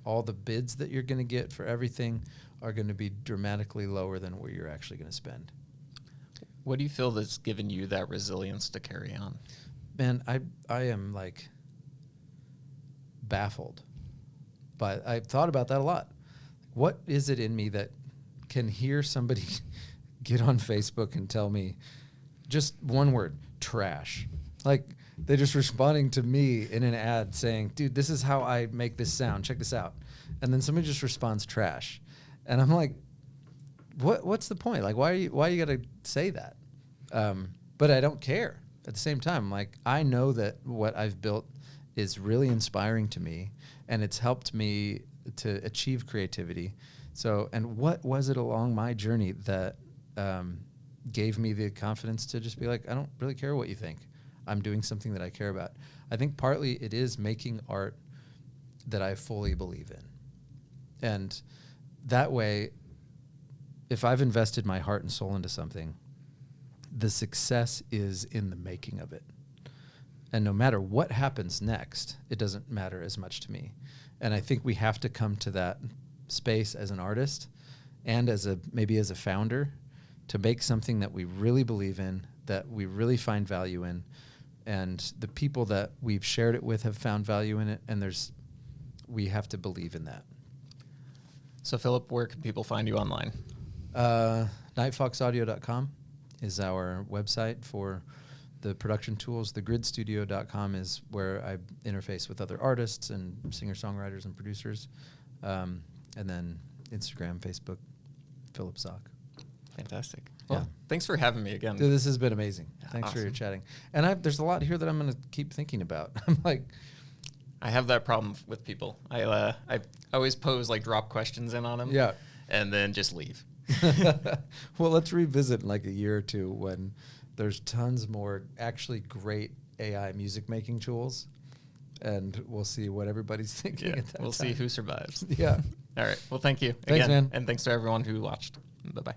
all the bids that you're going to get for everything are going to be dramatically lower than what you're actually going to spend. What do you feel that's given you that resilience to carry on? Man, I am like baffled, but I've thought about that a lot. What is it in me that can hear somebody get on Facebook and tell me just one word, trash? Like they're just responding to me in an ad saying, dude, this is how I make this sound. Check this out. And then somebody just responds trash. And I'm like, what's the point? Like, why you got to say that? But I don't care. At the same time, like, I know that what I've built is really inspiring to me, and it's helped me to achieve creativity. So, and what was it along my journey that gave me the confidence to just be like, I don't really care what you think. I'm doing something that I care about. I think partly it is making art that I fully believe in. And that way, if I've invested my heart and soul into something, the success is in the making of it. And no matter what happens next, it doesn't matter as much to me. And I think we have to come to that space as an artist and maybe as a founder to make something that we really believe in, that we really find value in, and the people that we've shared it with have found value in it, and we have to believe in that. So Philip, where can people find you online? Nightfoxaudio.com is our website for the production tools. Thegridstudio.com is where I interface with other artists and singer-songwriters and producers. And then Instagram, Facebook, Philip Zock. Fantastic. Well, thanks for having me again. Dude, this has been amazing. Thanks Awesome. for your chatting. And there's a lot here that I'm going to keep thinking about. I'm like, I have that problem with people. I always pose like drop questions in on them. Yeah. And then just leave. Well, let's revisit in like a year or two when there's tons more actually great AI music making tools, and we'll see what everybody's thinking at that time. We'll see who survives. Yeah. All right. Well, thank you Thanks, again. man. And thanks to everyone who watched. Bye-bye.